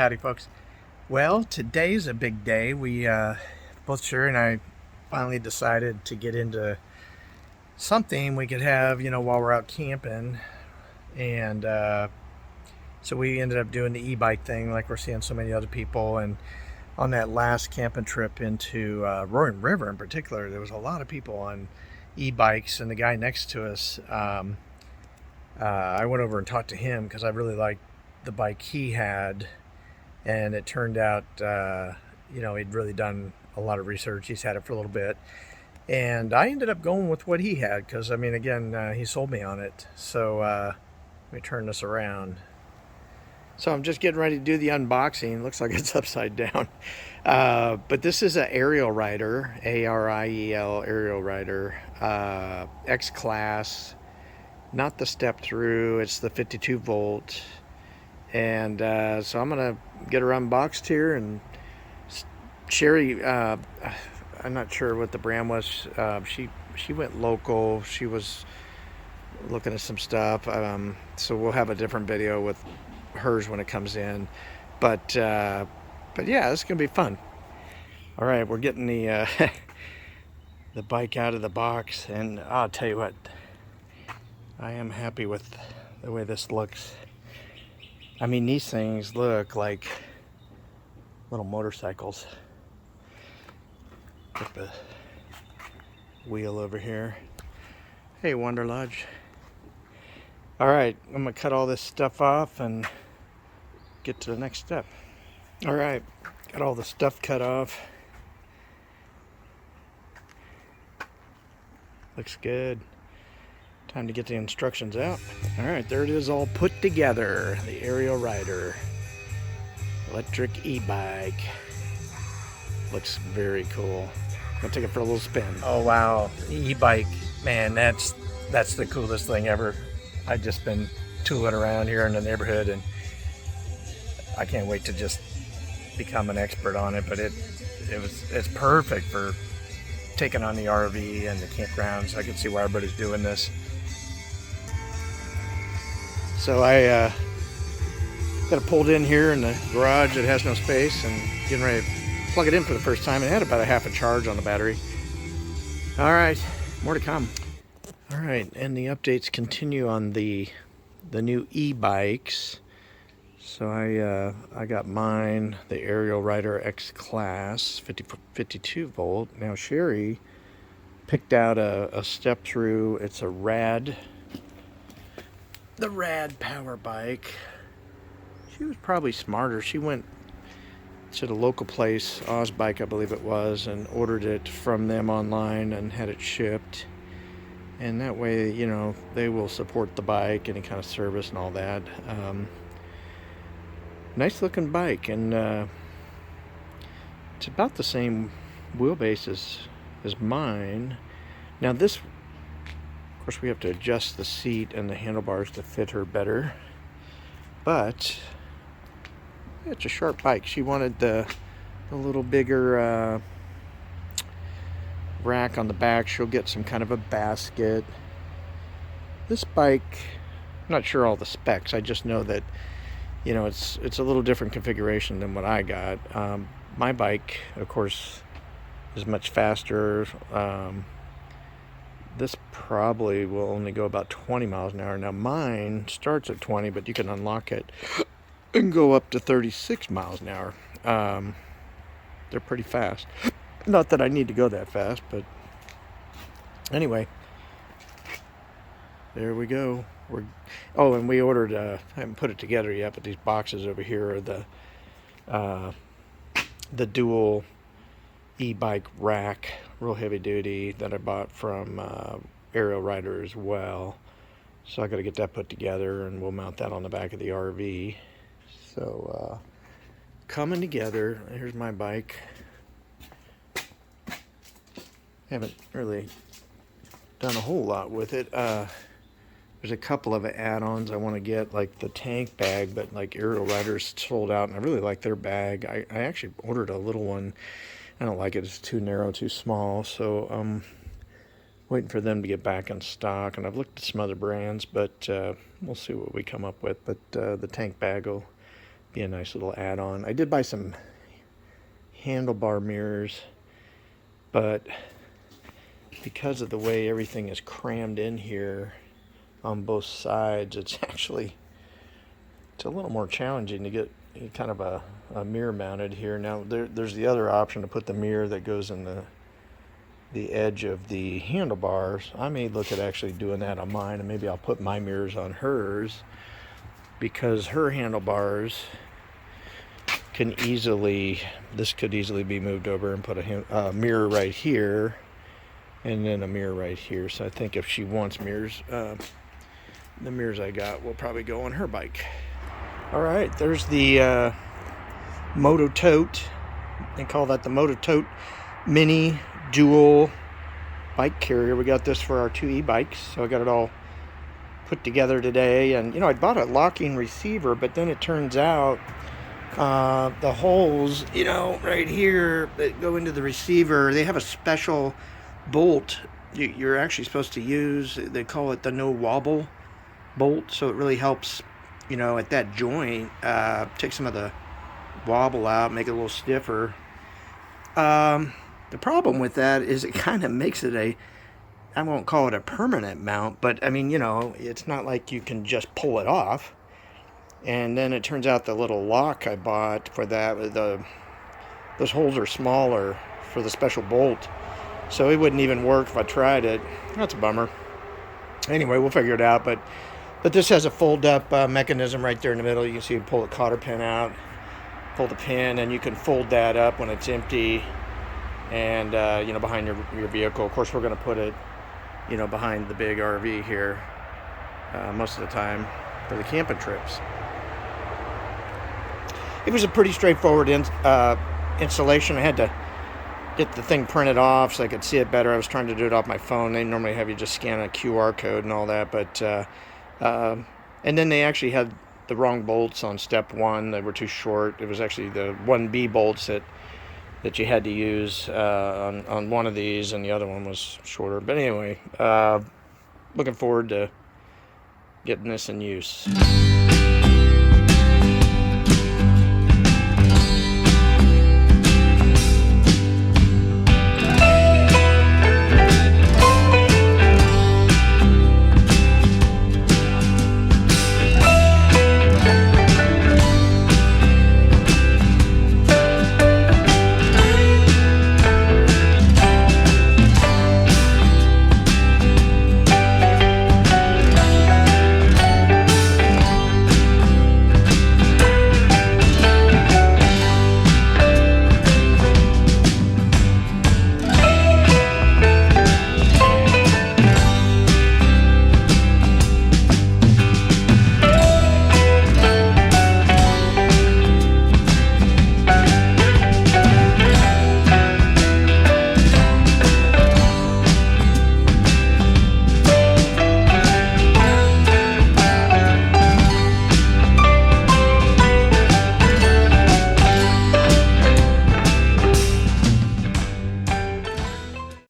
Howdy, folks. Well, today's a big day. We both Sherry and I finally decided to get into something we could have, while we're out camping. And so we ended up doing the e-bike thing, like we're seeing so many other people. And on that last camping trip into Roaring River in particular, there was a lot of people on e-bikes. And the guy next to us, I went over and talked to him because I really liked the bike he had. And it turned out, he'd really done a lot of research. He's had it for a little bit. And I ended up going with what he had because, he sold me on it. So let me turn this around. So I'm just getting ready to do the unboxing. Looks like it's upside down. But this is an Ariel Rider, A-R-I-E-L, Ariel Rider, X-Class. Not the step through, it's the 52 volt. And so I'm gonna get her unboxed here. And Sherry, I'm not sure what the brand was. She went local. She was looking at some stuff. So we'll have a different video with hers when it comes in. But yeah, it's gonna be fun. All right, we're getting the the bike out of the box, and I'll tell you what, I am happy with the way this looks. These things look like little motorcycles. Put the wheel over here. Hey, Wanderlodge. All right, I'm gonna cut all this stuff off and get to the next step. All right, got all the stuff cut off. Looks good. Time to get the instructions out. All right, there it is, all put together. The Ariel Rider electric e-bike. Looks very cool. I'm gonna take it for a little spin. Oh wow, e-bike, man, that's the coolest thing ever. I've just been tooling around here in the neighborhood, and I can't wait to just become an expert on it. But it's perfect for taking on the RV and the campgrounds. I can see why everybody's doing this. So I got it pulled in here in the garage. It has no space, and getting ready to plug it in for the first time. It had about a half a charge on the battery. All right, more to come. All right, and the updates continue on the new e-bikes. So I got mine, the Ariel Rider X-Class, 52 volt. Now Sherry picked out a step through. It's the Rad power bike. She was probably smarter. She went to the local place, Bike I believe it was, and ordered it from them online and had it shipped. And that way, they will support the bike, any kind of service and all that. Nice looking bike, and it's about the same wheelbase as mine. Now this, of course, we have to adjust the seat and the handlebars to fit her better, but it's a sharp bike. She wanted the little bigger rack on the back. She'll get some kind of a basket. This bike, I'm not sure all the specs. I just know that it's a little different configuration than what I got. My bike, of course, is much faster. This probably will only go about 20 miles an hour. Now mine starts at 20, but you can unlock it and go up to 36 miles an hour. They're pretty fast. Not that I need to go that fast, but anyway, there we go. And we ordered, I haven't put it together yet, but these boxes over here are the dual e-bike rack, real heavy duty, that I bought from Ariel Rider as well. So I got to get that put together, and we'll mount that on the back of the RV. So coming together. Here's my bike. Haven't really done a whole lot with it. There's a couple of add-ons I want to get, like the tank bag, but like Ariel Rider's sold out, and I really like their bag. I actually ordered a little one. I don't like it. It's too narrow, too small. So I'm waiting for them to get back in stock. And I've looked at some other brands, but we'll see what we come up with. But the tank bag will be a nice little add-on. I did buy some handlebar mirrors, but because of the way everything is crammed in here on both sides, it's a little more challenging to get kind of a mirror mounted here. Now there's the other option to put the mirror that goes in the edge of the handlebars. I may look at actually doing that on mine, and maybe I'll put my mirrors on hers, because her handlebars can this could easily be moved over and put a mirror right here and then a mirror right here. So I think if she wants mirrors, the mirrors I got will probably go on her bike. All right, there's the MotoTote. They call that the MotoTote Mini Dual bike carrier. We got this for our 2 e-bikes, so I got it all put together today. And I bought a locking receiver, but then it turns out the holes, right here that go into the receiver, they have a special bolt you're actually supposed to use. They call it the no wobble bolt, so it really helps at that joint, take some of the wobble out, make it a little stiffer. The problem with that is it kind of makes it I won't call it a permanent mount, but I mean, it's not like you can just pull it off. And then it turns out the little lock I bought for that, those holes are smaller for the special bolt, so it wouldn't even work if I tried it. That's a bummer. Anyway, we'll figure it out. But this has a fold-up mechanism right there in the middle. You can see you pull the cotter pin out, pull the pin, and you can fold that up when it's empty, and behind your vehicle. Of course, we're going to put it behind the big RV here most of the time for the camping trips. It was a pretty straightforward installation. I had to get the thing printed off so I could see it better. I was trying to do it off my phone. They normally have you just scan a QR code and all that, but and then they actually had the wrong bolts on step 1. They were too short. It was actually the 1B bolts that you had to use on one of these, and the other one was shorter. But anyway, looking forward to getting this in use.